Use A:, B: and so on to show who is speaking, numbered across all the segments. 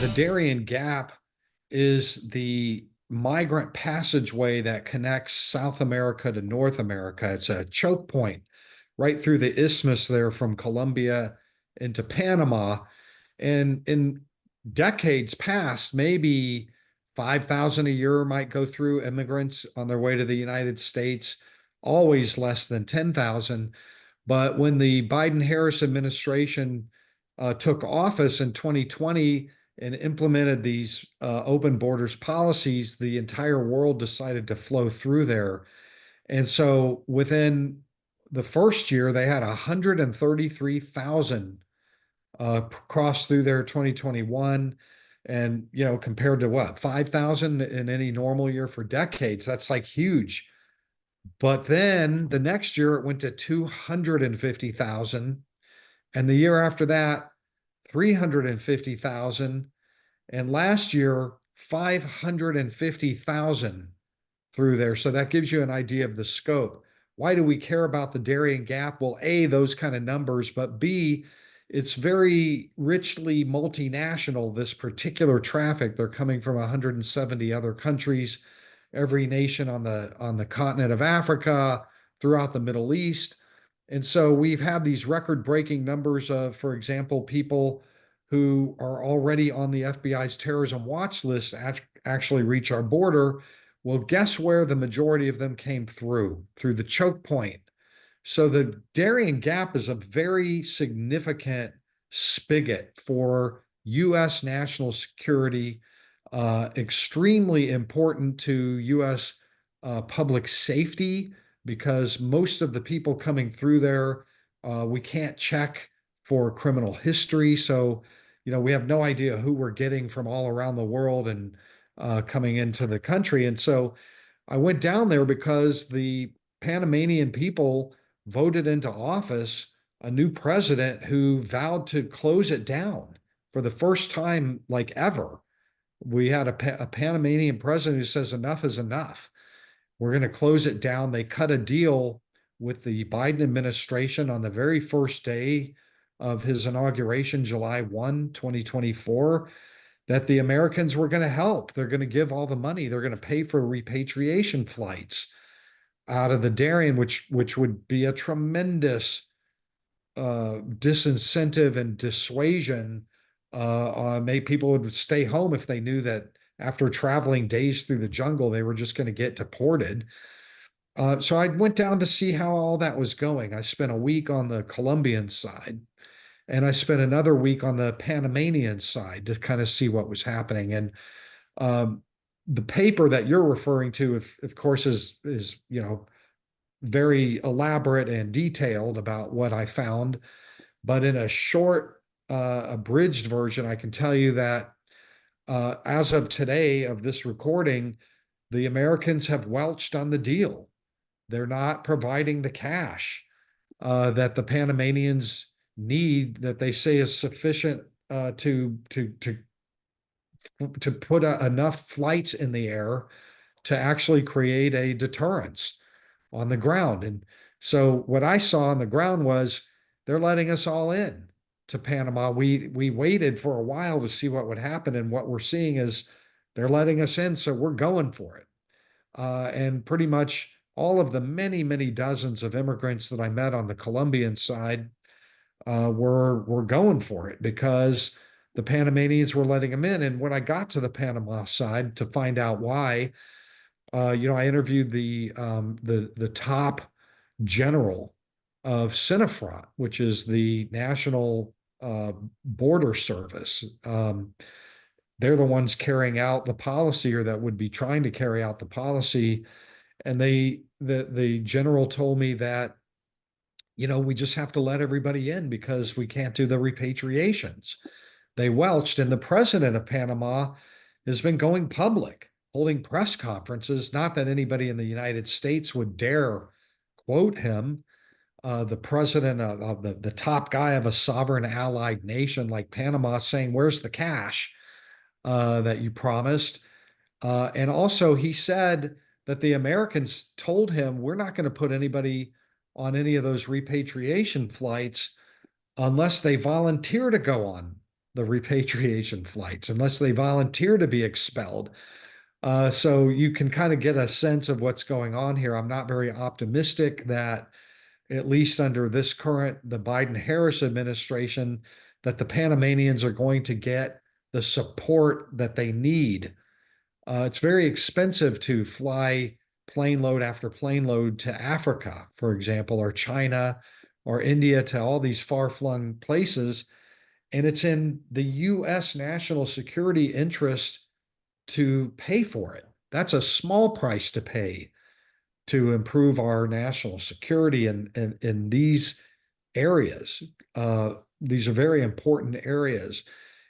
A: the Darien Gap is the migrant passageway that connects South America to North America. It's a choke point right through the isthmus there from Colombia into Panama. And in decades past, maybe 5,000 a year might go through immigrants on their way to the United States, always less than 10,000. But when the Biden-Harris administration took office in 2020 and implemented these open borders policies, the entire world decided to flow through there. And so within the first year, they had 133,000 cross through there 2021. And, compared to what, 5,000 in any normal year for decades, that's like huge. But then the next year it went to 250,000. And the year after that, 350,000. And last year, 550,000 through there. So that gives you an idea of the scope. Why do we care about the Darien Gap? Well, A, those kind of numbers, but B, it's very richly multinational, this particular traffic. They're coming from 170 other countries, every nation on the continent of Africa, throughout the Middle East. And so we've had these record-breaking numbers of, for example, people who are already on the FBI's terrorism watch list actually reach our border. Well, guess where the majority of them came through the choke point. So the Darien Gap is a very significant spigot for U.S. national security, extremely important to U.S. Public safety, because most of the people coming through there, we can't check for criminal history. So, we have no idea who we're getting from all around the world and coming into the country. And so I went down there because the Panamanian people voted into office a new president who vowed to close it down for the first time, like ever. We had a Panamanian president who says enough is enough. We're going to close it down. They cut a deal with the Biden administration on the very first day of his inauguration, July 1, 2024, that the Americans were going to help. They're going to give all the money. They're going to pay for repatriation flights out of the Darien, which would be a tremendous disincentive and dissuasion. Maybe people would stay home if they knew that after traveling days through the jungle, they were just going to get deported. So I went down to see how all that was going. I spent a week on the Colombian side, and I spent another week on the Panamanian side to kind of see what was happening. And the paper that you're referring to, of course, is very elaborate and detailed about what I found. But in a short, abridged version, I can tell you that as of today of this recording, the Americans have welched on the deal. They're not providing the cash that the Panamanians need, that they say is sufficient to put enough flights in the air to actually create a deterrence on the ground. And so what I saw on the ground was they're letting us all in to Panama. We waited for a while to see what would happen, and what we're seeing is they're letting us in, so we're going for it. And pretty much all of the many, many dozens of immigrants that I met on the Colombian side were going for it because the Panamanians were letting them in. And when I got to the Panama side to find out why, I interviewed the top general of Cinefront, which is the national border service. They're the ones carrying out the policy, or that would be trying to carry out the policy. And the general told me that, we just have to let everybody in because we can't do the repatriations. They welched, and the president of Panama has been going public, holding press conferences. Not that anybody in the United States would dare quote him, the president of the top guy of a sovereign allied nation like Panama, saying, "Where's the cash that you promised?" And also, he said that the Americans told him, "We're not going to put anybody on any of those repatriation flights unless they volunteer to go on the repatriation flights unless they volunteer to be expelled. So you can kind of get a sense of what's going on here. I'm not very optimistic that, at least under this current, the Biden-Harris administration, that the Panamanians are going to get the support that they need. It's very expensive to fly plane load after plane load to Africa, for example, or China or India, to all these far-flung places. And it's in the US national security interest to pay for it. That's a small price to pay to improve our national security in these areas. These are very important areas.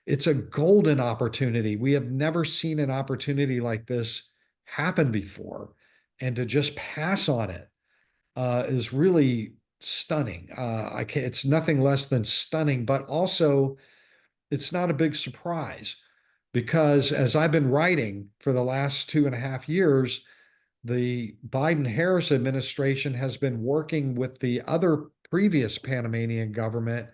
A: It's a golden opportunity. We have never seen an opportunity like this happen before. And to just pass on it is really stunning. It's nothing less than stunning, but also it's not a big surprise because as I've been writing for the last 2.5 years, the Biden-Harris administration has been working with the other previous Panamanian government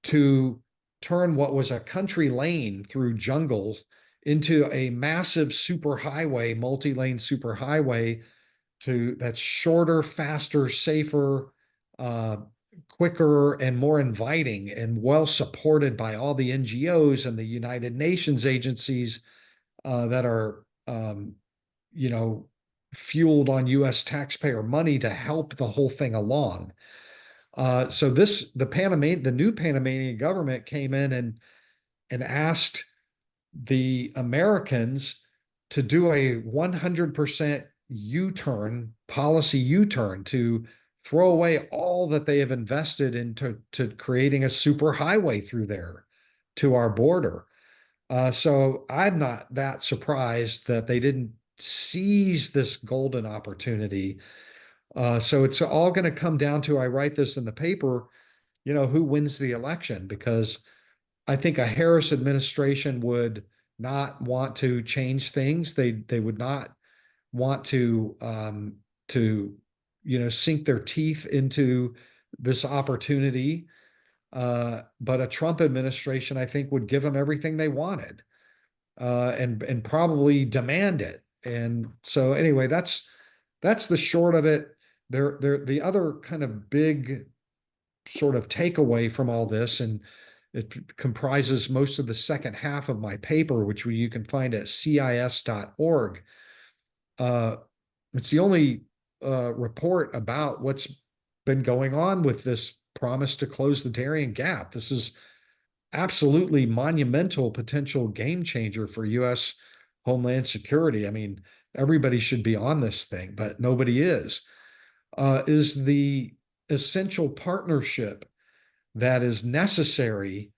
A: to turn what was a country lane through jungles into a massive superhighway, multi-lane superhighway that's shorter, faster, safer, uh, quicker, and more inviting, and well supported by all the NGOs and the United Nations agencies that are, you know, fueled on U.S. taxpayer money to help the whole thing along. So the new Panamanian government came in and asked the Americans to do a 100% policy U-turn, to throw away all that they have invested into creating a super highway through there to our border. So I'm not that surprised that they didn't seize this golden opportunity. So it's all going to come down to, I write this in the paper, who wins the election, because I think a Harris administration would not want to change things. They would not want to sink their teeth into this opportunity. But a Trump administration, I think, would give them everything they wanted, and probably demand it. And so anyway, that's the short of it. The other kind of big sort of takeaway from all this, and it comprises most of the second half of my paper, which you can find at cis.org. It's the only report about what's been going on with this promise to close the Darien Gap. This is absolutely monumental potential game changer for U.S. Homeland Security. I mean, everybody should be on this thing, but nobody is the essential partnership that is necessary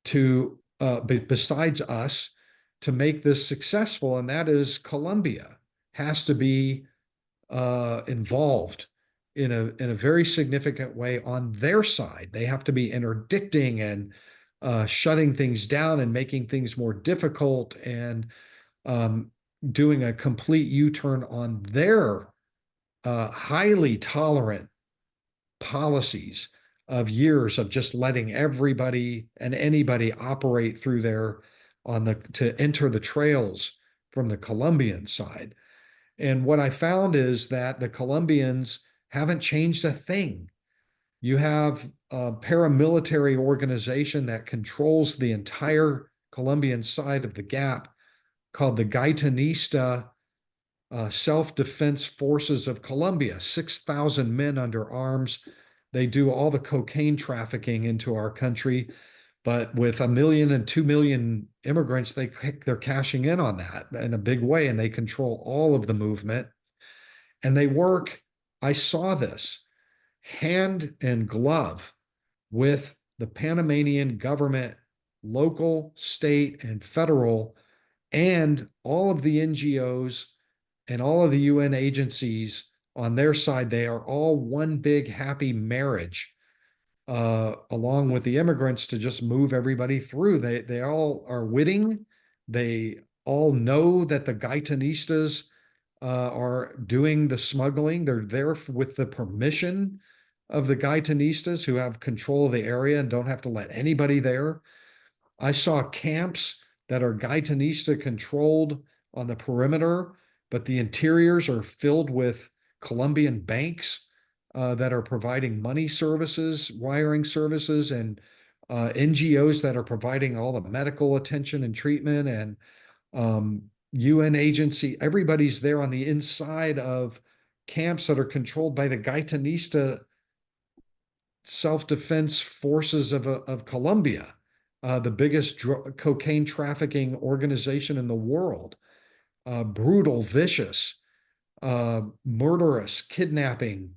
A: to, besides us, to make this successful, and that is Colombia has to be involved in a very significant way on their side. They have to be interdicting and shutting things down and making things more difficult, and doing a complete U-turn on their highly tolerant policies of years of just letting everybody and anybody operate through there to enter the trails from the Colombian side. And what I found is that the Colombians haven't changed a thing. You have a paramilitary organization that controls the entire Colombian side of the gap called the Gaitanista Self-Defense Forces of Colombia, 6,000 men under arms. They do all the cocaine trafficking into our country, but with 1 million and 2 million immigrants, they're cashing in on that in a big way, and they control all of the movement. And they work, I saw this, hand and glove with the Panamanian government, local, state, and federal, and all of the NGOs and all of the UN agencies on their side. They are all one big happy marriage, along with the immigrants, to just move everybody through. They all are witting. They all know that the Gaitanistas are doing the smuggling. They're there with the permission of the Gaitanistas, who have control of the area and don't have to let anybody there. I saw camps that are Gaitanista controlled on the perimeter, but the interiors are filled with Colombian banks that are providing money services, wiring services, and NGOs that are providing all the medical attention and treatment, and UN agency. Everybody's there on the inside of camps that are controlled by the Gaitanista self-defense forces of Colombia, the biggest cocaine trafficking organization in the world. Brutal, vicious, murderous, kidnapping,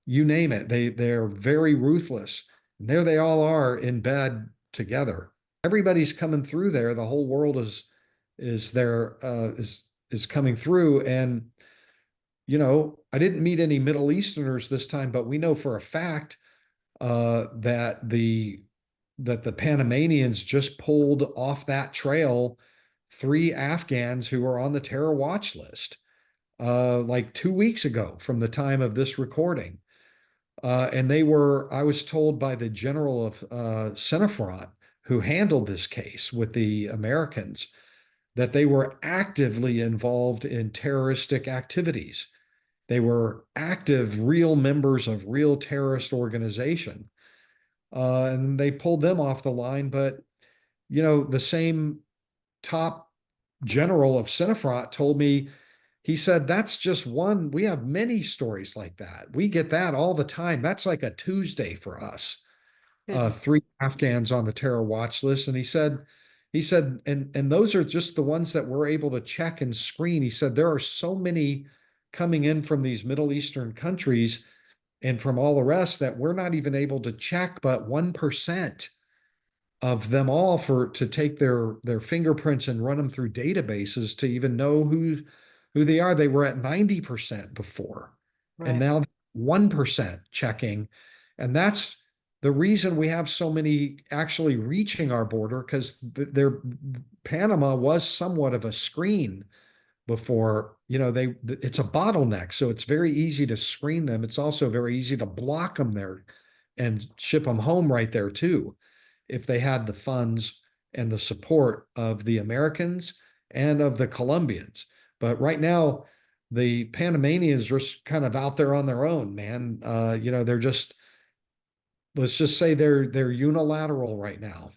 A: you name it. They're very ruthless. And there they all are in bed together. Everybody's coming through there. The whole world is there is coming through. And I didn't meet any Middle Easterners this time, but we know for a fact that the Panamanians just pulled off that trail 3 Afghans who are on the terror watch list like 2 weeks ago from the time of this recording. And I was told by the general of Senefront who handled this case with the Americans that they were actively involved in terroristic activities. They were active, real members of real terrorist organization. And they pulled them off the line. But, the same top general of Senefront told me, he said, that's just one. We have many stories like that. We get that all the time. That's like a Tuesday for us.
B: Good.
A: 3 Afghans on the terror watch list. And he said, and those are just the ones that we're able to check and screen. He said, there are so many coming in from these Middle Eastern countries and from all the rest that we're not even able to check but 1% of them all to take their fingerprints and run them through databases to even know who they are. They were at 90% before, and
B: Right.
A: now 1% checking. And that's the reason we have so many actually reaching our border, because Panama was somewhat of a screen before. It's a bottleneck, so it's very easy to screen them. It's also very easy to block them there and ship them home right there too, if they had the funds and the support of the Americans and of the Colombians. But right now, the Panamanians are just kind of out there on their own, man. They're just, let's just say they're unilateral right now.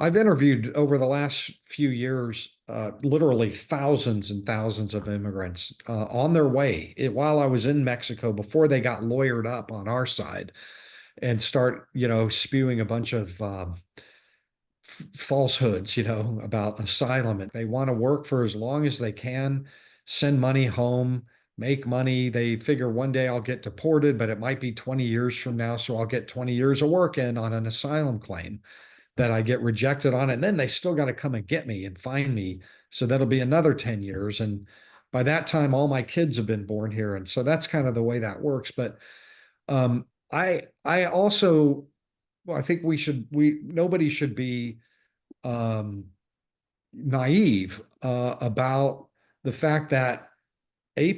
A: I've interviewed over the last few years, literally thousands and thousands of immigrants on their way while I was in Mexico before they got lawyered up on our side and start, spewing a bunch of falsehoods, about asylum. And they want to work for as long as they can, send money home, make money. They figure one day I'll get deported, but it might be 20 years from now. So I'll get 20 years of work in on an asylum claim that I get rejected on. And then they still got to come and get me and find me. So that'll be another 10 years. And by that time, all my kids have been born here. And so that's kind of the way that works. But I also, well, I think nobody should be um, naive about the fact that a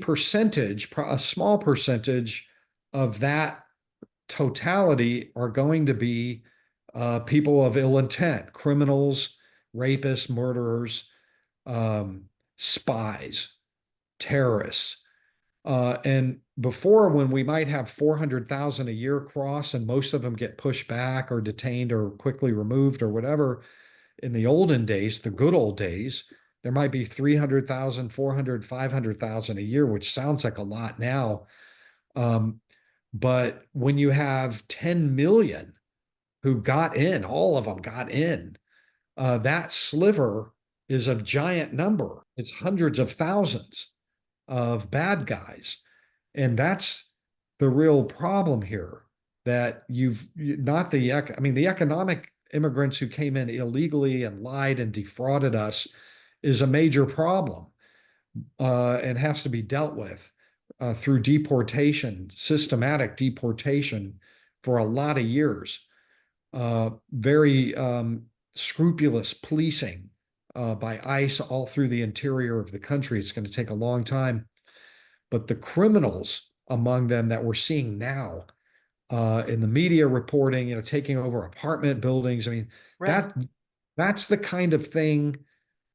A: small percentage of that totality are going to be people of ill intent, criminals, rapists, murderers, um, spies, terrorists. And before, when we might have 400,000 a year cross and most of them get pushed back or detained or quickly removed or whatever, in the olden days, the good old days, there might be 300,000, 400, 500,000 a year, which sounds like a lot now. Um, but when you have 10 million who got in, all of them got in, that sliver is a giant number. It's hundreds of thousands of bad guys. And that's the real problem here, that not the economic immigrants who came in illegally and lied and defrauded us is a major problem, and has to be dealt with through deportation, systematic deportation for a lot of years. Very scrupulous policing by ICE all through the interior of the country. It's going to take a long time. But the criminals among them that we're seeing now in the media reporting, taking over apartment buildings, I mean,
B: Right.
A: that That's the kind of thing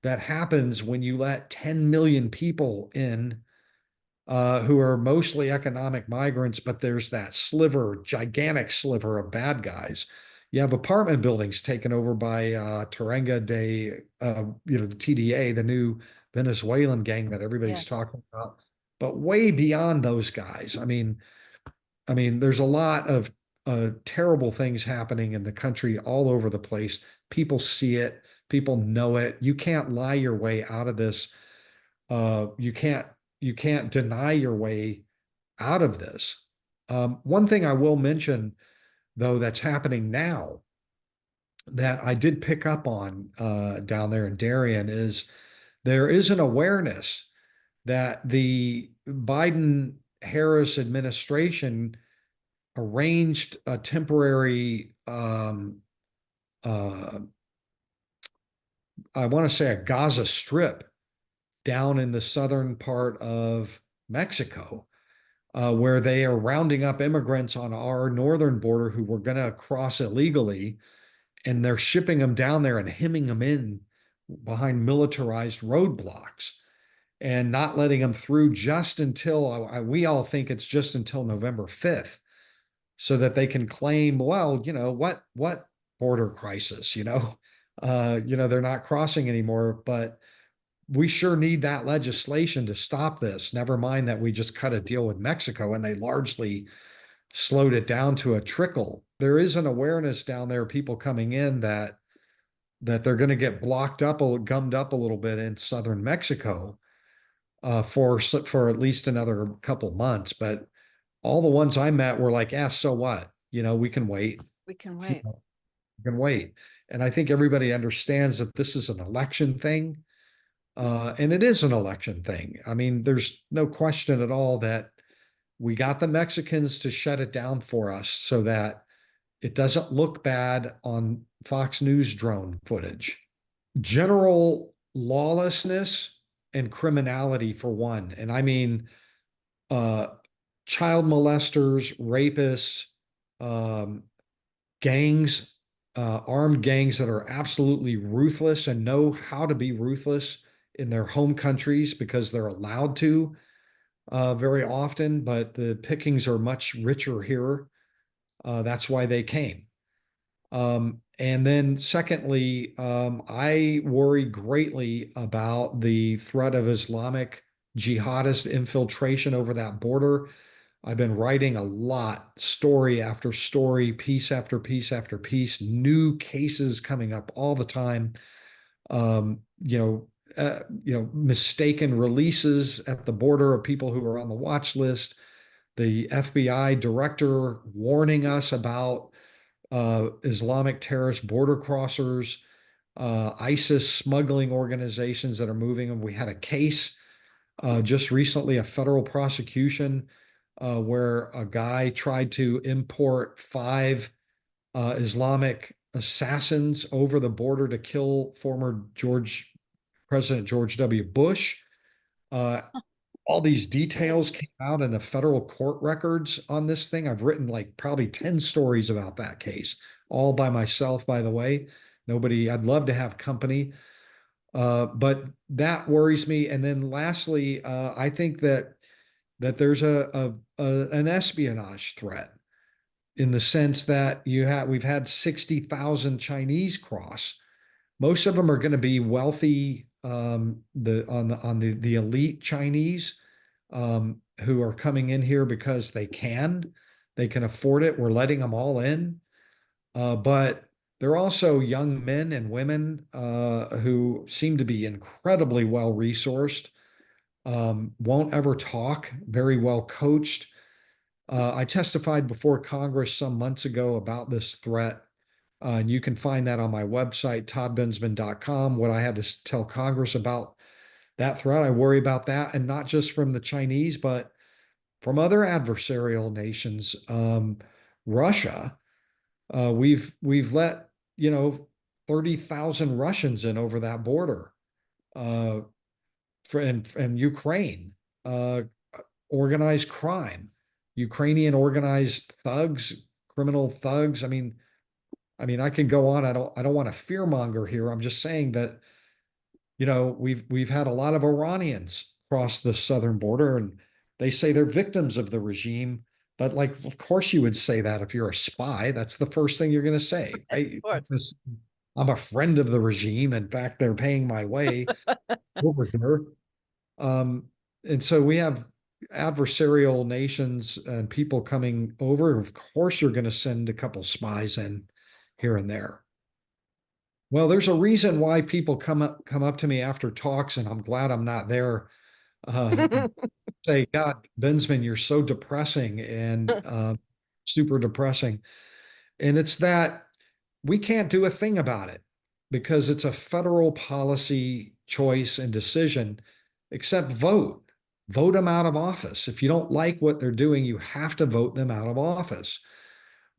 A: that happens when you let 10 million people in, who are mostly economic migrants, but there's that sliver, gigantic sliver of bad guys. You have apartment buildings taken over by Tarenga de, the TDA, the new Venezuelan gang that everybody's
B: Yes.
A: talking about. But way beyond those guys, I mean, there's a lot of terrible things happening in the country all over the place. People see it, people know it. You can't lie your way out of this. You can't deny your way out of this. One thing I will mention, though, that's happening now that I did pick up on down there in Darien is there is an awareness that the Biden Harris administration arranged a temporary, uh, I want to say a Gaza Strip down in the southern part of Mexico, where they are rounding up immigrants on our northern border who were going to cross illegally, and they're shipping them down there and hemming them in behind militarized roadblocks and not letting them through just until we all think it's just until November 5th, so that they can claim, well, what border crisis, they're not crossing anymore, but we sure need that legislation to stop this. Never mind that we just cut a deal with Mexico and they largely slowed it down to a trickle. There is an awareness down there, people coming in that they're going to get blocked up, gummed up a little bit in southern Mexico, for at least another couple months. But all the ones I met were like, "Yeah, so what? We can wait.
B: We can
A: You
B: wait.
A: know, we can wait." And I think everybody understands that this is an election thing. And it is an election thing. I mean, there's no question at all that we got the Mexicans to shut it down for us so that it doesn't look bad on Fox News drone footage. General lawlessness and criminality, for one. And I mean, uh, child molesters, rapists, um, gangs, armed gangs that are absolutely ruthless and know how to be ruthless in their home countries because they're allowed to, very often, but the pickings are much richer here. That's why they came. And then, secondly, I worry greatly about the threat of Islamic jihadist infiltration over that border. I've been writing a lot, story after story, piece after piece after piece, new cases coming up all the time. Um, you know, mistaken releases at the border of people who are on the watch list. The FBI director warning us about Islamic terrorist border crossers, ISIS smuggling organizations that are moving them. We had a case just recently, a federal prosecution where a guy tried to import five Islamic assassins over the border to kill former President George W. Bush. Uh, all these details came out in the federal court records on this thing. I've written like probably 10 stories about that case, all by myself, by the way. Nobody, I'd love to have company. But that worries me. And then lastly, I think that there's an espionage threat in the sense that we've had 60,000 Chinese cross. Most of them are going to be wealthy, the elite Chinese, who are coming in here because they can afford it. We're letting them all in, but they're also young men and women who seem to be incredibly well resourced, won't ever talk, very well coached. I testified before Congress some months ago about this threat. And you can find that on my website, toddbensman.com, what I had to tell Congress about that threat. I worry about that, and not just from the Chinese, but from other adversarial nations. Russia, we've let 30,000 Russians in over that border, uh, and Ukraine, uh, organized crime, Ukrainian organized thugs, criminal thugs. I mean, I mean, I can go on. I don't want to fearmonger here. I'm just saying that, we've had a lot of Iranians cross the southern border, and they say they're victims of the regime. But like, of course you would say that if you're a spy. That's the first thing you're going to say,
B: Of
A: right?
B: course.
A: I'm a friend of the regime. In fact, they're paying my way over here. Um, and so we have adversarial nations and people coming over. Of course, you're going to send a couple spies in here and there. Well, there's a reason why people come up to me after talks, and I'm glad I'm not there. Uh, say, God, Bensman, you're so depressing and super depressing. And it's that we can't do a thing about it because it's a federal policy choice and decision, except vote. Vote them out of office. If you don't like what they're doing, you have to vote them out of office.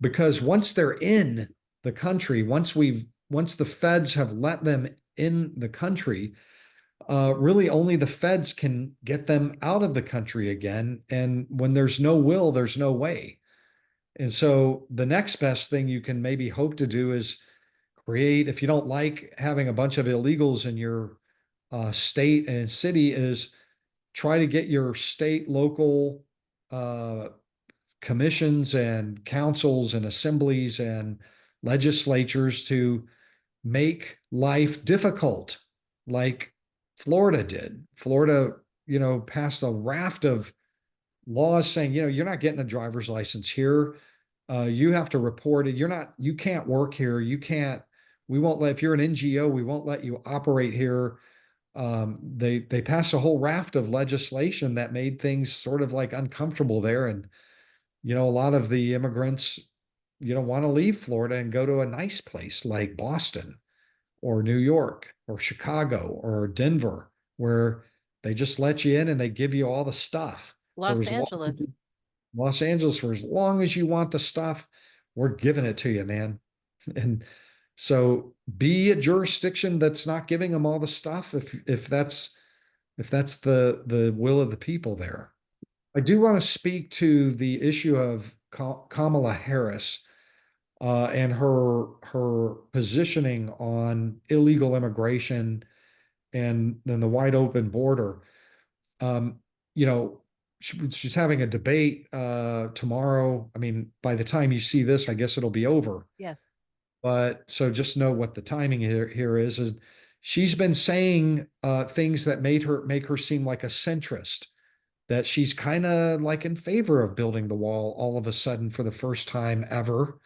A: Because once they're in the country, once the feds have let them in the country, really only the feds can get them out of the country again. And when there's no will, there's no way. And so the next best thing you can maybe hope to do is create, if you don't like having a bunch of illegals in your state and city, is try to get your state, local uh, commissions and councils and assemblies and legislatures to make life difficult, like Florida did. Florida, passed a raft of laws saying, you're not getting a driver's license here. You have to report it. You can't work here. We won't let, if you're an NGO, we won't let you operate here. They passed a whole raft of legislation that made things sort of like uncomfortable there. And, a lot of the immigrants, want to leave Florida and go to a nice place like Boston or New York or Chicago or Denver, where they just let you in and they give you all the stuff for
B: Los
A: as long
B: Angeles.
A: Los Angeles, for as long as you want the stuff, we're giving it to you, man. And so be a jurisdiction that's not giving them all the stuff if that's the will of the people there. I do want to speak to the issue of Kamala Harris and her positioning on illegal immigration and then the wide open border. Um, you know, she's having a debate tomorrow. I mean, by the time you see this, I guess it'll be over.
B: Yes.
A: But so just know what the timing here is she's been saying things that make her seem like a centrist, that she's kind of like in favor of building the wall all of a sudden for the first time ever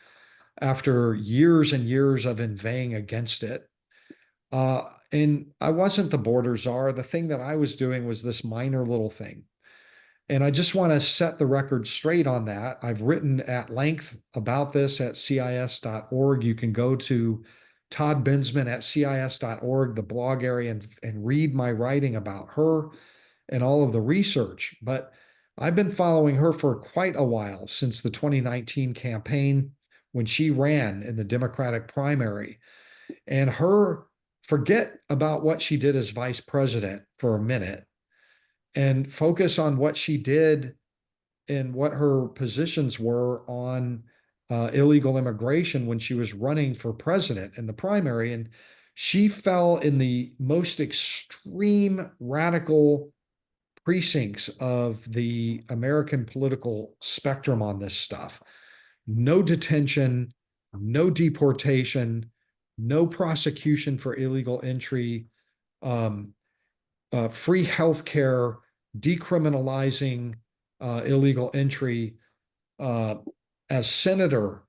A: after years and years of inveighing against it. And I wasn't the border czar. The thing that I was doing was this minor little thing. And I just want to set the record straight on that. I've written at length about this at CIS.org. You can go to Todd Bensman at CIS.org, the blog area, and read my writing about her and all of the research. But I've been following her for quite a while, since the 2019 campaign when she ran in the Democratic primary. And forget about what she did as vice president for a minute and focus on what she did and what her positions were on illegal immigration when she was running for president in the primary. And she fell in the most extreme radical precincts of the American political spectrum on this stuff. No detention, no deportation, no prosecution for illegal entry, um, free health care, decriminalizing illegal entry. Uh, as senator,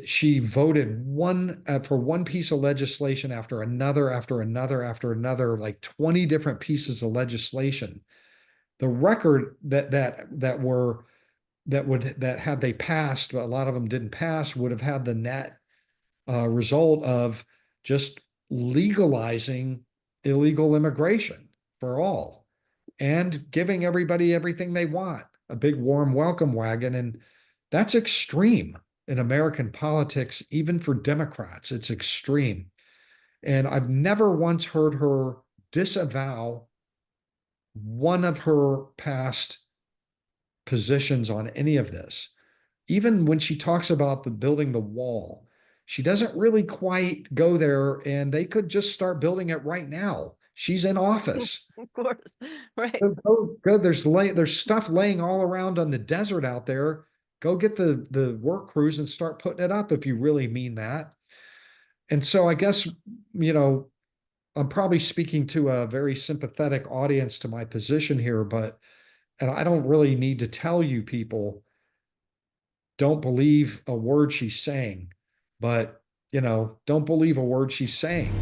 A: she voted for one piece of legislation after another, after another, after another, like 20 different pieces of legislation. The record that had they passed, but a lot of them didn't pass, would have had the net result of just legalizing illegal immigration for all and giving everybody everything they want, a big warm welcome wagon. And that's extreme in American politics, even for Democrats. It's extreme. And I've never once heard her disavow one of her past positions on any of this. Even when she talks about the building the wall, She doesn't really quite go there, and they could just start building it right now. She's in office.
B: Of course. Right.
A: Go. There's stuff laying all around on the desert out there. Go get the work crews and start putting it up if you really mean that. And so I guess, you know, I'm probably speaking to a very sympathetic audience to my position here, but and I don't really need to tell you people don't believe a word she's saying, but don't believe a word she's saying.